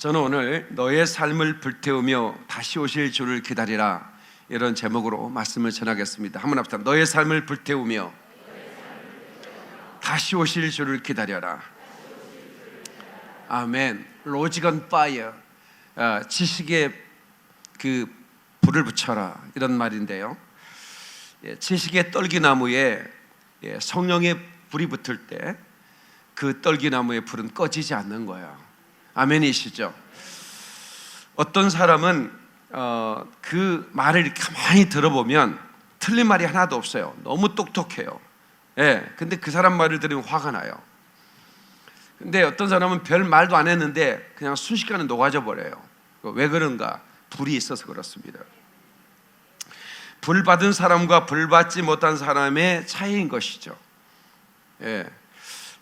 저는 오늘 너의 삶을 불태우며 다시 오실 주를 기다리라, 이런 제목으로 말씀을 전하겠습니다. 한번 합시다. 너의 삶을 불태우며 다시 오실 주를 기다려라. 아멘. 로직 온 파이어, 지식에 그 불을 붙여라, 이런 말인데요. 지식의 떨기나무에 성령의 불이 붙을 때 그 떨기나무의 불은 꺼지지 않는 거예요. 아멘이시죠? 어떤 사람은 그 말을 가만히 들어보면 틀린 말이 하나도 없어요. 너무 똑똑해요. 근데 그 사람 말을 들으면 화가 나요. 근데 어떤 사람은 별 말도 안 했는데 그냥 순식간에 녹아져 버려요. 왜 그런가? 불이 있어서 그렇습니다. 불 받은 사람과 불 받지 못한 사람의 차이인 것이죠.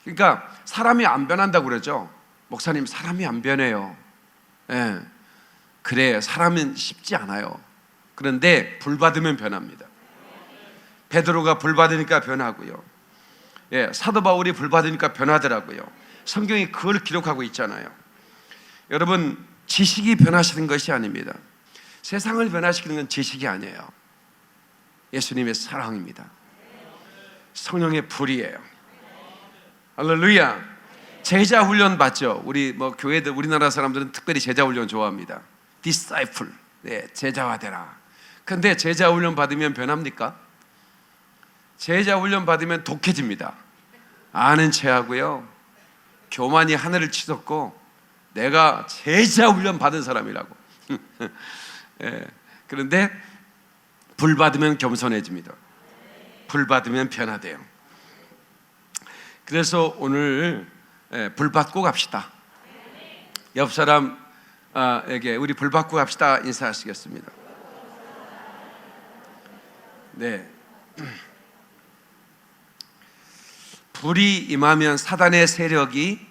그러니까 사람이 안 변한다고 그러죠. 목사님, 사람이 안 변해요. 그래, 사람은 쉽지 않아요. 그런데 불 받으면 변합니다. 베드로가 불 받으니까 변하고요. 사도 바울이 불 받으니까 변하더라고요. 성경이 그걸 기록하고 있잖아요. 여러분, 지식이 변화시키는 것이 아닙니다. 세상을 변화시키는 건 지식이 아니에요. 예수님의 사랑입니다. 성령의 불이에요. 할렐루야. 제자 훈련 받죠. 우리 교회들, 우리나라 사람들은 특별히 제자 훈련 좋아합니다. disciple, 제자가 되라. 근데 제자 훈련 받으면 변합니까? 제자 훈련 받으면 독해집니다. 아는 체하고요, 교만이 하늘을 치솟고 내가 제자 훈련 받은 사람이라고. 그런데 불 받으면 겸손해집니다. 불 받으면 변화돼요. 그래서 오늘 불 받고 갑시다. 옆 사람에게 우리 불 받고 갑시다 인사하시겠습니다. 네. 불이 임하면 사단의 세력이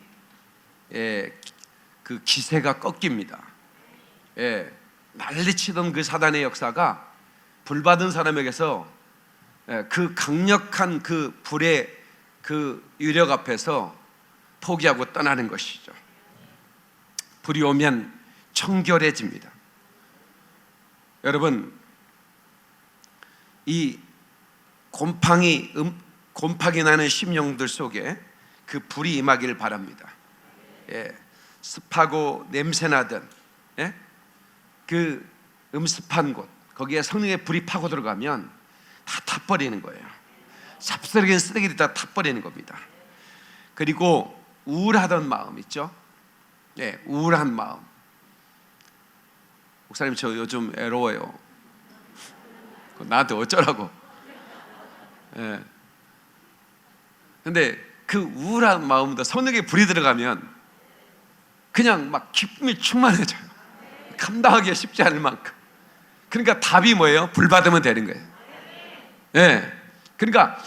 그 기세가 꺾입니다. 난리치던 그 사단의 역사가 불 받은 사람에게서 그 강력한 그 불의 그 유력 앞에서 포기하고 떠나는 것이죠. 불이 오면 청결해집니다. 여러분, 이 곰팡이 나는 심령들 속에 그 불이 임하기를 바랍니다. 습하고 냄새나던 그 음습한 곳, 거기에 성령의 불이 파고 들어가면 다 타버리는 거예요. 삽스러기는 쓰레기를 다 타버리는 겁니다. 그리고 우울하던 마음 있죠? 우울한 마음. 목사님, 저 요즘 외로워요. 나한테 어쩌라고. 근데 그 우울한 마음도 성령의 불이 들어가면 그냥 막 기쁨이 충만해져요. 감당하기가 쉽지 않을 만큼. 그러니까 답이 뭐예요? 불 받으면 되는 거예요. 그러니까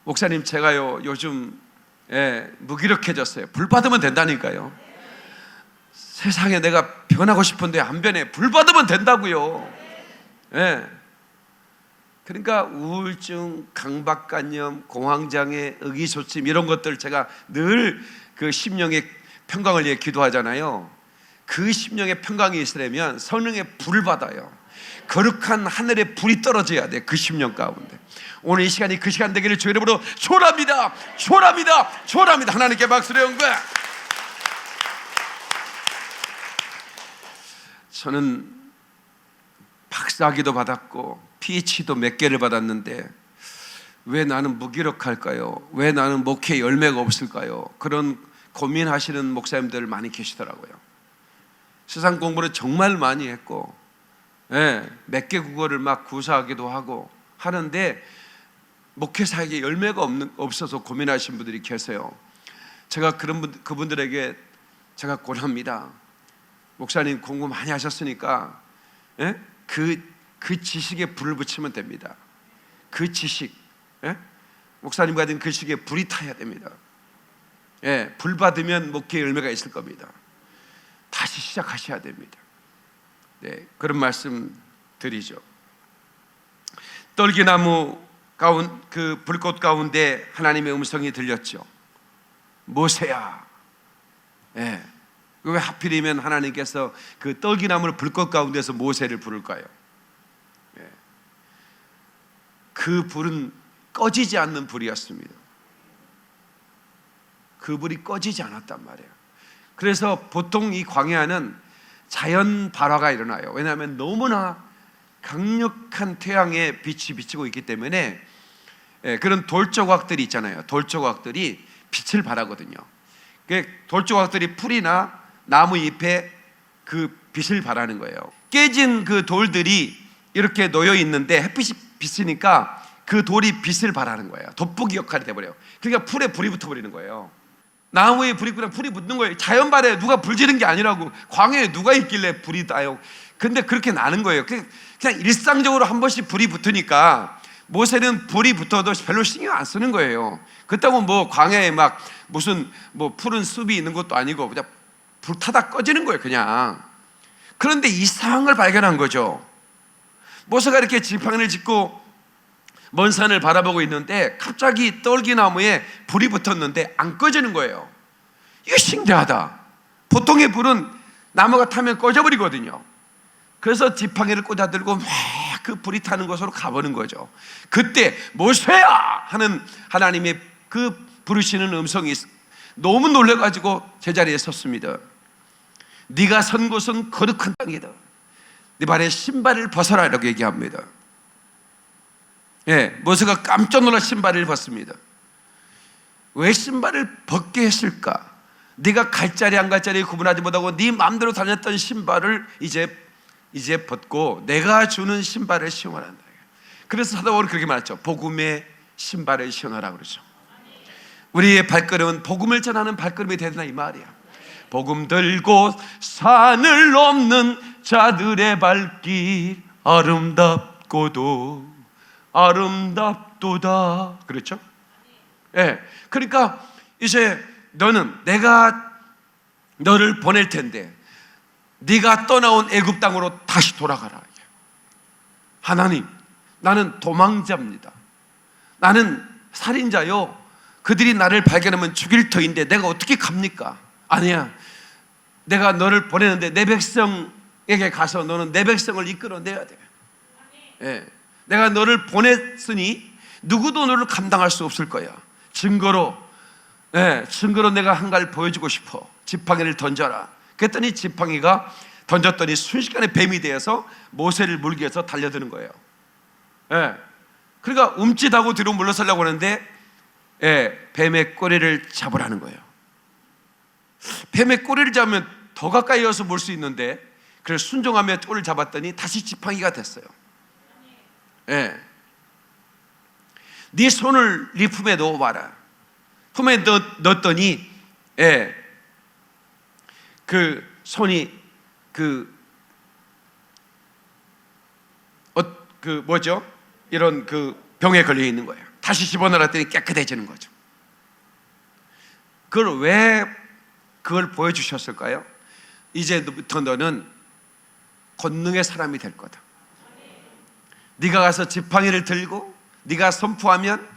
목사님, 제가요 요즘 무기력해졌어요. 불 받으면 된다니까요. 세상에 내가 변하고 싶은데 안 변해. 불 받으면 된다고요. 그러니까 우울증, 강박관념, 공황장애, 의기소침, 이런 것들 제가 늘 그 심령의 평강을 위해 기도하잖아요. 그 심령의 평강이 있으려면 성령의 불을 받아요. 거룩한 하늘의 불이 떨어져야 돼, 그 심령 가운데. 오늘 이 시간이 그 시간 되기를 주 이름으로 초랍니다. 초랍니다. 초랍니다. 하나님께 박수를 한 거야. 저는 박사학위도 받았고 PhD도 몇 개를 받았는데 왜 나는 무기력할까요? 왜 나는 목회 열매가 없을까요? 그런 고민하시는 목사님들 많이 계시더라고요. 세상 공부를 정말 많이 했고 몇 개 국어를 막 구사하기도 하고 하는데 목회 사역에 열매가 없어서 고민하시는 분들이 계세요. 제가 그분들에게 제가 권합니다. 목사님, 공부 많이 하셨으니까 그 지식에 불을 붙이면 됩니다. 그 지식, 목사님과 같은 그 지식에 불이 타야 됩니다. 불 받으면 목회 열매가 있을 겁니다. 다시 시작하셔야 됩니다. 그런 말씀 드리죠. 떨기나무 그 불꽃 가운데 하나님의 음성이 들렸죠. 모세야. 왜 하필이면 하나님께서 그 떨기나무를 불꽃 가운데서 모세를 부를까요? 그 불은 꺼지지 않는 불이었습니다. 그 불이 꺼지지 않았단 말이에요. 그래서 보통 이 광야는 자연 발화가 일어나요. 왜냐하면 너무나 강력한 태양의 빛이 비치고 있기 때문에 그런 돌조각들이 있잖아요. 돌조각들이 빛을 발하거든요. 돌조각들이 풀이나 나무 잎에 그 빛을 발하는 거예요. 깨진 그 돌들이 이렇게 놓여 있는데 햇빛이 비치니까 그 돌이 빛을 발하는 거예요. 돋보기 역할이 돼버려요. 그러니까 풀에 불이 붙어버리는 거예요. 나무에 불이 붙으면 불이 붙는 거예요. 자연 발에 누가 불 지른 게 아니라고. 광야에 누가 있길래 불이 나요. 근데 그렇게 나는 거예요. 그냥 일상적으로 한 번씩 불이 붙으니까 모세는 불이 붙어도 별로 신경 안 쓰는 거예요. 그렇다고 뭐 광야에 막 무슨 뭐 푸른 숲이 있는 것도 아니고 그냥 불 타다 꺼지는 거예요, 그냥. 그런데 이상한 걸 발견한 거죠. 모세가 이렇게 지팡이를 짚고 먼 산을 바라보고 있는데 갑자기 떨기나무에 불이 붙었는데 안 꺼지는 거예요. 이거 신기하다. 보통의 불은 나무가 타면 꺼져버리거든요. 그래서 지팡이를 꽂아 들고 막 그 불이 타는 곳으로 가보는 거죠. 그때 모세야 하는 하나님의 그 부르시는 음성이 너무 놀라가지고 제자리에 섰습니다. 네가 선 곳은 거룩한 땅이다. 네 발에 신발을 벗어라 이렇게 얘기합니다. 모세가 깜짝 놀라 신발을 벗습니다. 왜 신발을 벗게 했을까? 네가 갈 자리 안 갈 자리 구분하지 못하고 네 마음대로 다녔던 신발을 이제 벗고 내가 주는 신발을 시원한다. 그래서 사도 바울은 그렇게 말했죠. 복음의 신발을 시원하라 그러죠. 우리의 발걸음은 복음을 전하는 발걸음이 되나 이 말이야. 복음 들고 산을 넘는 자들의 발길 아름답고도 아름답도다. 그렇죠? 그러니까 이제 내가 너를 보낼 텐데 네가 떠나온 애굽 땅으로 다시 돌아가라. 하나님, 나는 도망자입니다. 나는 살인자요. 그들이 나를 발견하면 죽일 터인데 내가 어떻게 갑니까? 아니야. 내가 너를 보내는데 내 백성에게 가서 너는 내 백성을 이끌어내야 돼. 내가 너를 보냈으니 누구도 너를 감당할 수 없을 거야. 증거로 내가 한 가지를 보여주고 싶어. 지팡이를 던져라. 그랬더니 지팡이가 던졌더니 순식간에 뱀이 되어서 모세를 물기 위해서 달려드는 거예요. 그러니까 움찔하고 뒤로 물러서려고 하는데 뱀의 꼬리를 잡으라는 거예요. 뱀의 꼬리를 잡으면 더 가까이 와서 물 수 있는데 그래서 순종하며 꼬리를 잡았더니 다시 지팡이가 됐어요. 네 손을 네 품에 넣어봐라. 품에 넣었더니 그 손이 뭐죠? 이런 그 병에 걸려 있는 거예요. 다시 집어넣었더니 깨끗해지는 거죠. 그걸 보여주셨을까요? 이제부터 너는 권능의 사람이 될 거다. 네가 가서 지팡이를 들고 네가 선포하면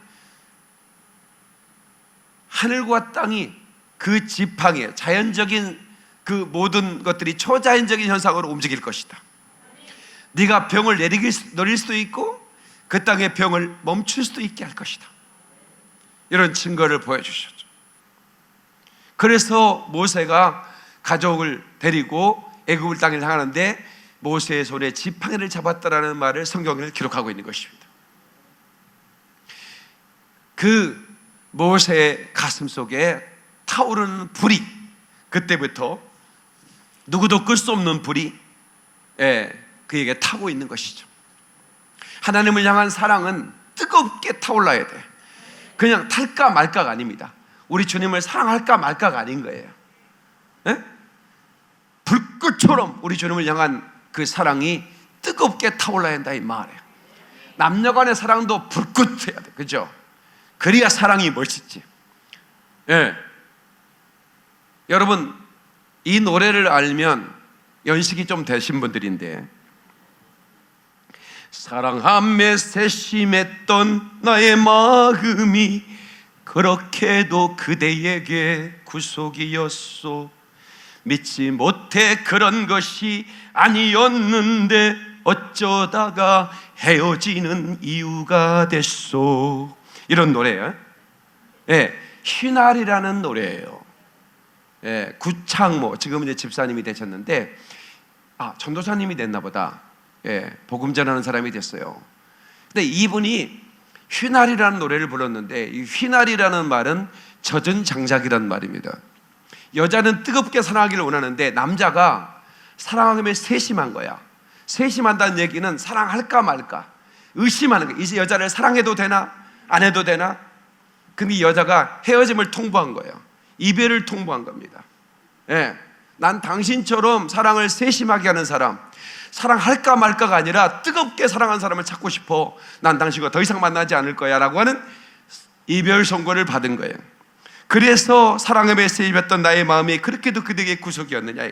하늘과 땅이 그 지팡이, 자연적인 그 모든 것들이 초자연적인 현상으로 움직일 것이다. 네가 병을 내릴 수도 있고 그 땅의 병을 멈출 수도 있게 할 것이다. 이런 증거를 보여주셨죠. 그래서 모세가 가족을 데리고 애굽을 땅을 향하는데 모세의 손에 지팡이를 잡았다라는 말을 성경에 기록하고 있는 것입니다. 그 모세의 가슴 속에 타오르는 불이, 그때부터 누구도 끌 수 없는 불이 그에게 타고 있는 것이죠. 하나님을 향한 사랑은 뜨겁게 타올라야 돼. 그냥 탈까 말까가 아닙니다. 우리 주님을 사랑할까 말까가 아닌 거예요. 불꽃처럼 우리 주님을 향한 그 사랑이 뜨겁게 타올라야 한다 이 말이에요. 남녀간의 사랑도 불꽃해야 돼. 그죠? 그래야 사랑이 멋있지. 여러분, 이 노래를 알면 연식이 좀 되신 분들인데, 사랑함에 세심했던 나의 마음이 그렇게도 그대에게 구속이었소. 믿지 못해 그런 것이 아니었는데 어쩌다가 헤어지는 이유가 됐소. 이런 노래예요. 예, 휘날이라는 노래예요. 예, 구창모, 지금 이제 집사님이 되셨는데, 전도사님이 됐나 보다. 예, 복음 전하는 사람이 됐어요. 근데 이분이 휘날이라는 노래를 불렀는데, 이 휘날이라는 말은 젖은 장작이라는 말입니다. 여자는 뜨겁게 사랑하기를 원하는데 남자가 사랑하면 세심한 거야. 세심한다는 얘기는 사랑할까 말까 의심하는 거야. 이제 여자를 사랑해도 되나 안 해도 되나. 근데 이 여자가 헤어짐을 통보한 거예요. 이별을 통보한 겁니다. 예, 난 당신처럼 사랑을 세심하게 하는 사람, 사랑할까 말까가 아니라 뜨겁게 사랑하는 사람을 찾고 싶어. 난 당신과 더 이상 만나지 않을 거야 라고 하는 이별 선고를 받은 거예요. 그래서 사랑에 매여있던 나의 마음이 그렇게도 그대에게 구속이었느냐.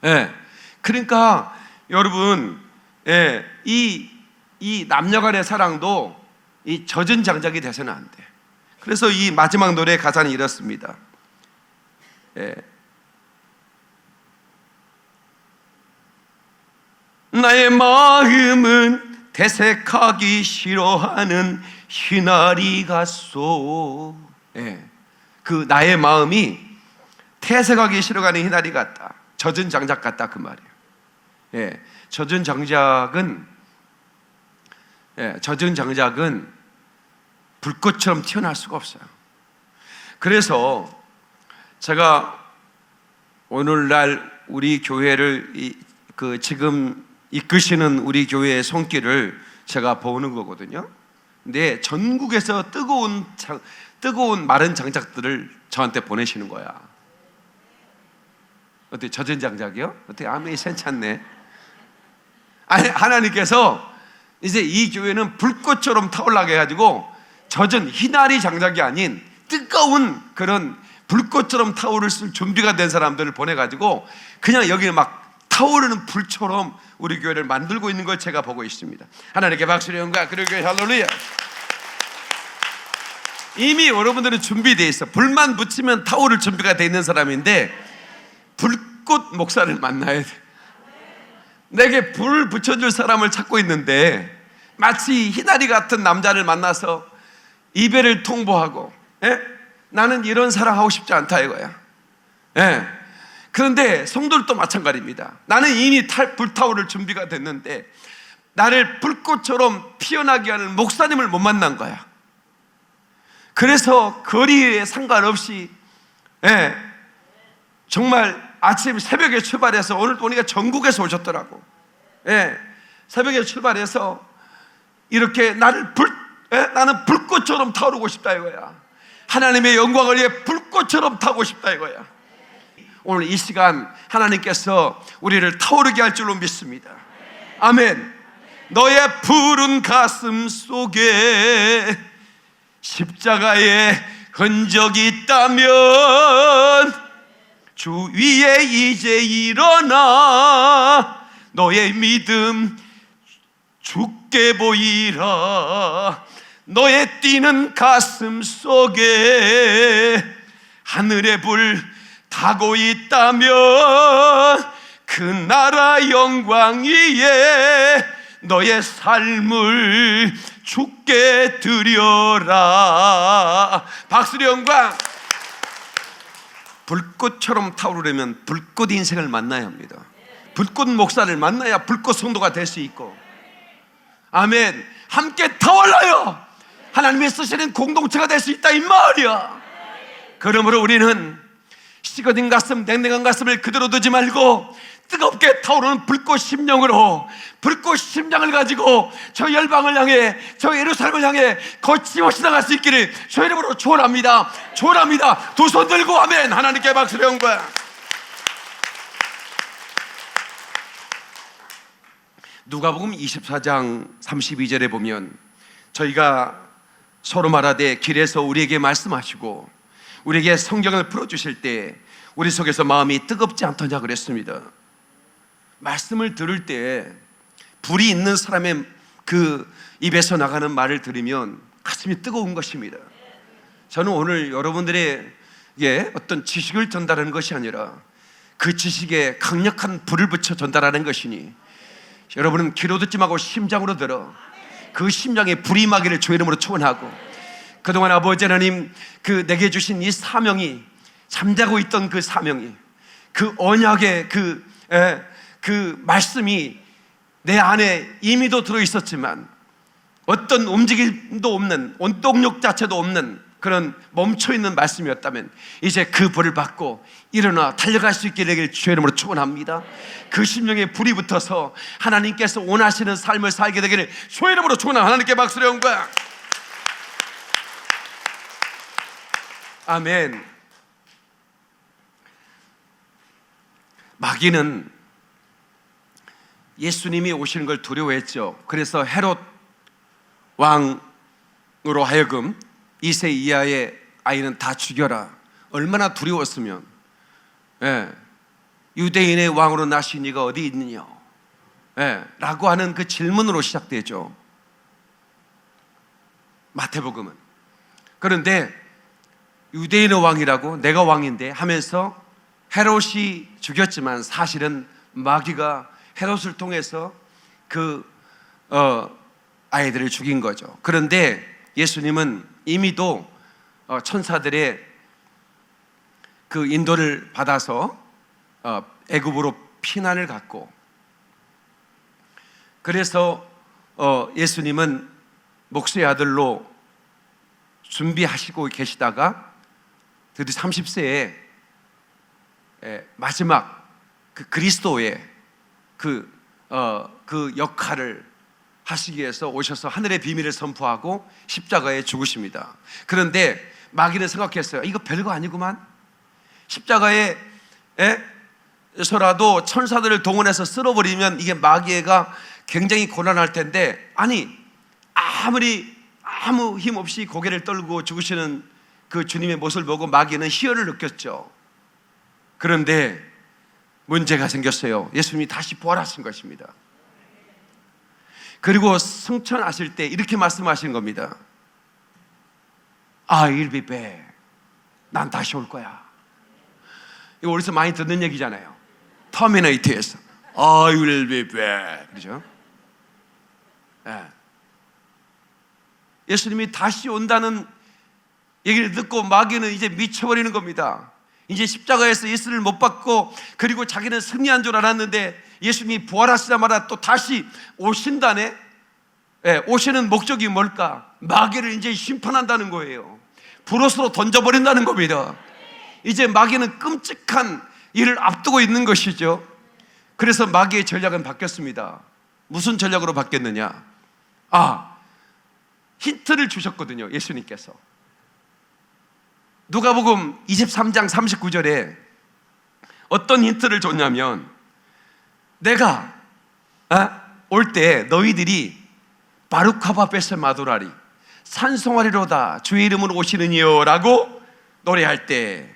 예, 그러니까 여러분, 예, 이 남녀 간의 사랑도 이 젖은 장작이 돼서는 안 돼. 그래서 이 마지막 노래의 가사는 이렇습니다. 예. 나의 마음은 대색하기 싫어하는 휘날이 같소. 예. 그 나의 마음이 태색하기 싫어하는 휘날이 같다. 젖은 장작 같다 그 말이에요. 예. 젖은 장작은 불꽃처럼 튀어나올 수가 없어요. 그래서 제가 오늘날 우리 교회를 지금 이끄시는 우리 교회의 손길을 제가 보는 거거든요. 근데 전국에서 뜨거운 마른 장작들을 저한테 보내시는 거야. 어때? 젖은 장작이요? 어때? 아멘이 괜찮네. 아니, 하나님께서 이제 이 교회는 불꽃처럼 타올라게 해가지고 젖은 휘날이 장작이 아닌 뜨거운 그런 불꽃처럼 타오를 쓸 준비가 된 사람들을 보내가지고 그냥 여기 막 타오르는 불처럼 우리 교회를 만들고 있는 걸 제가 보고 있습니다. 하나님께 박수를 영광. 그리고 교회 할렐루야. 이미 여러분들은 준비되어 있어. 불만 붙이면 타오를 준비가 되어 있는 사람인데 불꽃 목사를 만나야 돼. 내게 불 붙여줄 사람을 찾고 있는데 마치 휘날이 같은 남자를 만나서 이별을 통보하고, 예? 나는 이런 사랑하고 싶지 않다 이거야. 예. 그런데 성도들도 마찬가지입니다. 나는 이미 불타오를 준비가 됐는데 나를 불꽃처럼 피어나게 하는 목사님을 못 만난 거야. 그래서 거리에 상관없이, 예, 정말 아침 새벽에 출발해서 오늘 보니까 전국에서 오셨더라고. 예, 새벽에 출발해서 이렇게 나는 불꽃처럼 타오르고 싶다 이거야. 하나님의 영광을 위해 불꽃처럼 타고 싶다 이거야. 오늘 이 시간 하나님께서 우리를 타오르게 할 줄로 믿습니다. 아멘. 너의 푸른 가슴 속에 십자가의 흔적이 있다면 주 위에 이제 일어나 너의 믿음 죽게 보이라. 너의 뛰는 가슴 속에 하늘의 불 타고 있다면 그 나라 영광 위에 너의 삶을 주께 드려라. 박수리 영광. 불꽃처럼 타오르려면 불꽃 인생을 만나야 합니다. 불꽃 목사를 만나야 불꽃 성도가 될 수 있고, 아멘. 함께 타올라요. 하나님이 쓰시는 공동체가 될 수 있다 이 말이야. 그러므로 우리는 식어진 가슴, 냉랭한 가슴을 그대로 두지 말고 뜨겁게 타오르는 불꽃 심령으로, 불꽃 심장을 가지고 저 열방을 향해, 저 예루살렘을 향해 거침없이 나갈 수 있기를 저 이름으로 축원합니다. 축원합니다. 두 손 들고 아멘. 하나님께 박수를 영광. 누가복음 24장 32절에 보면 저희가 서로 말하되 길에서 우리에게 말씀하시고 우리에게 성경을 풀어주실 때 우리 속에서 마음이 뜨겁지 않더냐 그랬습니다. 말씀을 들을 때 불이 있는 사람의 그 입에서 나가는 말을 들으면 가슴이 뜨거운 것입니다. 저는 오늘 여러분들의 어떤 지식을 전달하는 것이 아니라 그 지식에 강력한 불을 붙여 전달하는 것이니 여러분은 귀로 듣지 말고 심장으로 들어 그 심장에 불이 임하기를 주의 이름으로 축원하고, 그동안 아버지 하나님 내게 주신 이 사명이, 잠자고 있던 그 사명이, 그 언약의 그 말씀이 내 안에 이미도 들어있었지만 어떤 움직임도 없는, 원동력 자체도 없는 그런 멈춰있는 말씀이었다면 이제 그 불을 받고 일어나 달려갈 수 있게 되길 주의 이름으로 축원합니다. 그 심령에 불이 붙어서 하나님께서 원하시는 삶을 살게 되기를 주의 이름으로 축원합니다. 하나님께 박수를 한 거야. 아멘. 마귀는 예수님이 오시는 걸 두려워했죠. 그래서 헤롯 왕으로 하여금 2세 이하의 아이는 다 죽여라. 얼마나 두려웠으면, 유대인의 왕으로 나신 이가 어디 있느냐, 라고 하는 그 질문으로 시작되죠, 마태복음은. 그런데 유대인의 왕이라고, 내가 왕인데 하면서 헤롯이 죽였지만 사실은 마귀가 헤롯을 통해서 아이들을 죽인 거죠. 그런데 예수님은 이미도 천사들의 그 인도를 받아서 애굽으로 피난을 갔고, 그래서 예수님은 목수의 아들로 준비하시고 계시다가 드디어 30세에 마지막 그 그리스도의 그 역할을 하시기 위해서 오셔서 하늘의 비밀을 선포하고 십자가에 죽으십니다. 그런데 마귀는 생각했어요. 이거 별거 아니구만. 십자가에서라도 천사들을 동원해서 쓸어버리면 이게 마귀가 굉장히 곤란할 텐데, 아니 아무 힘 없이 고개를 떨고 죽으시는 그 주님의 모습을 보고 마귀는 희열을 느꼈죠. 그런데 문제가 생겼어요. 예수님이 다시 부활하신 것입니다. 그리고 승천하실 때 이렇게 말씀하신 겁니다. I'll be back. 난 다시 올 거야. 이거 어디서 많이 듣는 얘기잖아요. 터미네이터에서 I will be back. 그죠? 예수님이 다시 온다는 얘기를 듣고 마귀는 이제 미쳐버리는 겁니다. 이제 십자가에서 예수를 못 받고, 그리고 자기는 승리한 줄 알았는데 예수님이 부활하시자마자 또 다시 오신다네. 오시는 목적이 뭘까? 마귀를 이제 심판한다는 거예요. 불옷으로 던져버린다는 겁니다. 이제 마귀는 끔찍한 일을 앞두고 있는 것이죠. 그래서 마귀의 전략은 바뀌었습니다. 무슨 전략으로 바뀌었느냐? 힌트를 주셨거든요, 예수님께서. 누가복음 23장 39절에 어떤 힌트를 줬냐면, 내가 올 때 너희들이 바루카바 베세 마도라리 산송하리로다 주의 이름으로 오시는 이여 라고 노래할 때,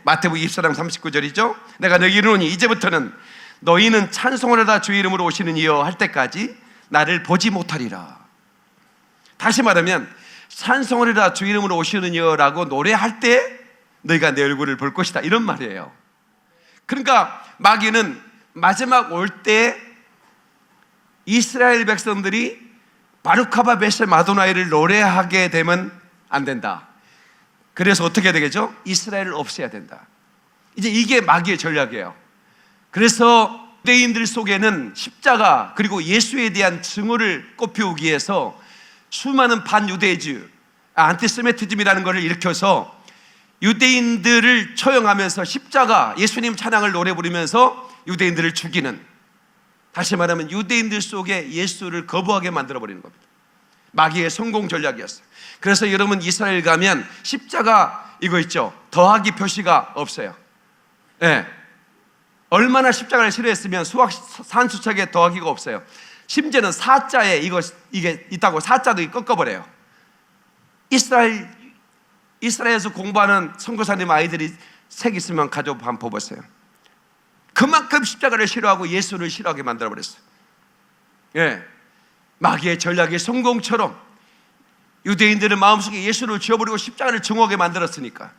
마태복음 24장 39절이죠. 내가 너희에게 이르노니 이제부터는 너희는 찬송하리로다 주의 이름으로 오시는 이여 할 때까지 나를 보지 못하리라. 다시 말하면 찬송하리라 주 이름으로 오시는 이여라고 노래할 때 너희가 내 얼굴을 볼 것이다, 이런 말이에요. 그러니까 마귀는 마지막 올 때 이스라엘 백성들이 바루카바 베세 마도나이를 노래하게 되면 안 된다. 그래서 어떻게 되겠죠? 이스라엘을 없애야 된다. 이제 이게 마귀의 전략이에요. 그래서 유대인들 속에는 십자가 그리고 예수에 대한 증오를 꽃피우기 위해서 수많은 반유대주, 안티세미티즘이라는 것을 일으켜서 유대인들을 처형하면서 십자가, 예수님 찬양을 노래 부르면서 유대인들을 죽이는, 다시 말하면 유대인들 속에 예수를 거부하게 만들어버리는 겁니다. 마귀의 성공 전략이었어요. 그래서 여러분 이스라엘 가면 십자가 이거 있죠, 더하기 표시가 없어요. 얼마나 십자가를 싫어했으면 산수책에 더하기가 없어요. 심지어는 사자에 이게 있다고 사자도 꺾어버려요. 이스라엘에서 공부하는 선교사님 아이들이 책 있으면 가져 한번 보세요. 그만큼 십자가를 싫어하고 예수를 싫어하게 만들어버렸어요. 마귀의 전략의 성공처럼 유대인들의 마음속에 예수를 지워버리고 십자가를 증오하게 만들었으니까.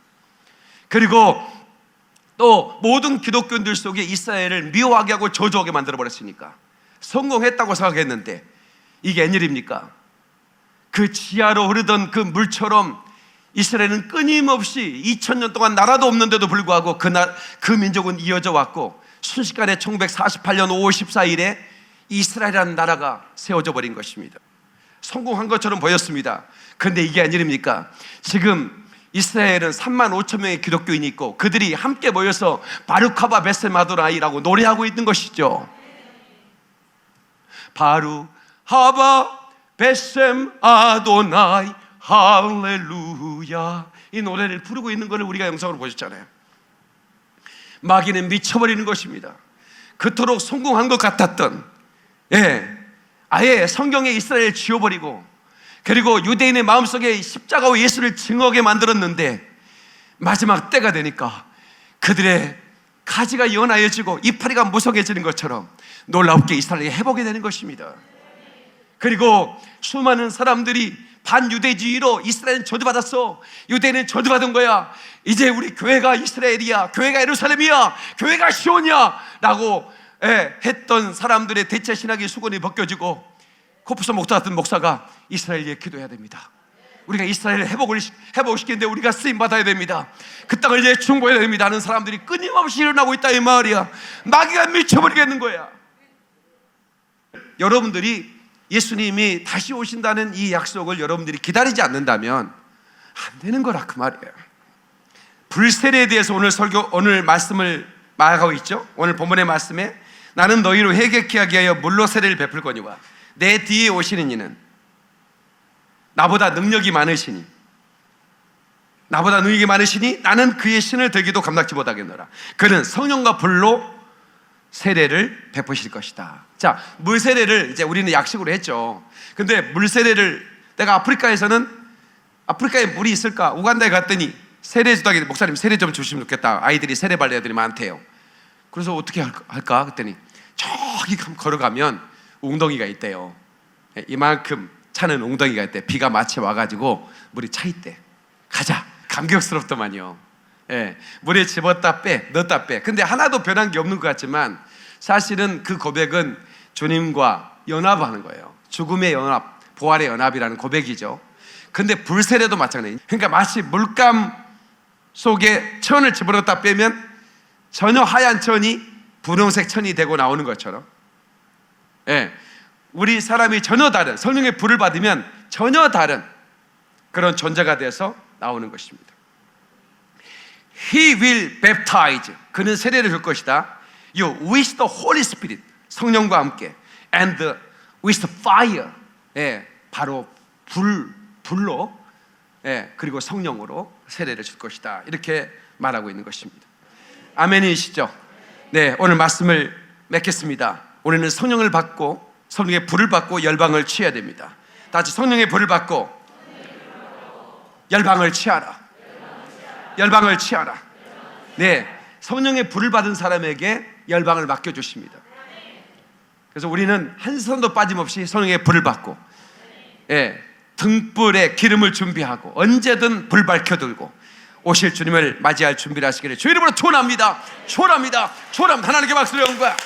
그리고 또 모든 기독교인들 속에 이스라엘을 미워하게 하고 저주하게 만들어버렸으니까 성공했다고 생각했는데 이게 웬일입니까? 그 지하로 흐르던 그 물처럼 이스라엘은 끊임없이 2000년 동안 나라도 없는데도 불구하고 그 민족은 이어져 왔고 순식간에 1948년 5월 14일에 이스라엘이라는 나라가 세워져 버린 것입니다. 성공한 것처럼 보였습니다. 그런데 이게 웬일입니까? 지금 이스라엘은 3만 5천 명의 기독교인이 있고 그들이 함께 모여서 바루카바 베셈 아도나이라고 노래하고 있는 것이죠. 바루하바 베셈 아도나이 할렐루야, 이 노래를 부르고 있는 것을 우리가 영상으로 보셨잖아요. 마귀는 미쳐버리는 것입니다. 그토록 성공한 것 같았던, 아예 성경에 이스라엘을 지워버리고 그리고 유대인의 마음속에 십자가와 예수를 증오하게 만들었는데 마지막 때가 되니까 그들의 가지가 연하여지고 이파리가 무성해지는 것처럼 놀랍게 이스라엘이 회복이 되는 것입니다. 그리고 수많은 사람들이 반유대주의로 이스라엘은 저주받았어, 유대인은 저주받은 거야, 이제 우리 교회가 이스라엘이야, 교회가 예루살렘이야, 교회가 시온이야 라고 했던 사람들의 대체 신학의 수건이 벗겨지고 코프서 목사 같은 목사가 이스라엘에 기도해야 됩니다. 우리가 이스라엘을 회복시키는데 우리가 쓰임받아야 됩니다. 그 땅을 이제 충고해야 됩니다 하는 사람들이 끊임없이 일어나고 있다 이 말이야. 마귀가 미쳐버리겠는 거야. 여러분들이 예수님이 다시 오신다는 이 약속을 여러분들이 기다리지 않는다면 안 되는 거라 그 말이에요. 불세례에 대해서 오늘 말씀을 말하고 있죠. 오늘 본문의 말씀에 나는 너희로 회개케 하게 하여 물로 세례를 베풀거니와 내 뒤에 오시는 이는 나보다 능력이 많으시니 나는 그의 신을 들기도 감당치 못하겠노라. 그는 성령과 불로 세례를 베푸실 것이다. 자, 물 세례를 이제 우리는 약식으로 했죠. 근데 물 세례를 내가 아프리카에 물이 있을까? 우간다에 갔더니 세례 주다가 목사님 세례 좀 주시면 좋겠다. 아이들이 세례 받을 애들이 많대요. 그래서 어떻게 할까? 그랬더니 저기 걸어가면 웅덩이가 있대요. 이만큼 차는 웅덩이가 있대. 비가 마치 와가지고 물이 차 있대. 가자. 감격스럽더만요. 물에 집었다 빼, 넣었다 빼. 근데 하나도 변한 게 없는 것 같지만 사실은 그 고백은 주님과 연합하는 거예요. 죽음의 연합, 부활의 연합이라는 고백이죠. 근데 불세례도 마찬가지예요. 그러니까 마치 물감 속에 천을 집어넣었다 빼면 전혀 하얀 천이 분홍색 천이 되고 나오는 것처럼, 우리 사람이 전혀 다른, 성령의 불을 받으면 전혀 다른 그런 존재가 돼서 나오는 것입니다. He will baptize, 그는 세례를 줄 것이다. You with the Holy Spirit, 성령과 함께, and with fire, 바로 불로, 그리고 성령으로 세례를 줄 것이다. 이렇게 말하고 있는 것입니다. 아멘이시죠? 네, 오늘 말씀을 맺겠습니다. 우리는 성령을 받고 성령의 불을 받고 열방을 취해야 됩니다. 다 같이 성령의 불을 받고 열방을 취하라. 열방을 취하라. 네, 성령의 불을 받은 사람에게 열방을 맡겨주십니다. 그래서 우리는 한 손도 빠짐없이 성령의 불을 받고, 등불에 기름을 준비하고 언제든 불 밝혀들고 오실 주님을 맞이할 준비를 하시기를 주 이름으로 축원합니다. 축원합니다. 축원합니다. 하나님께 박수를 온 거야.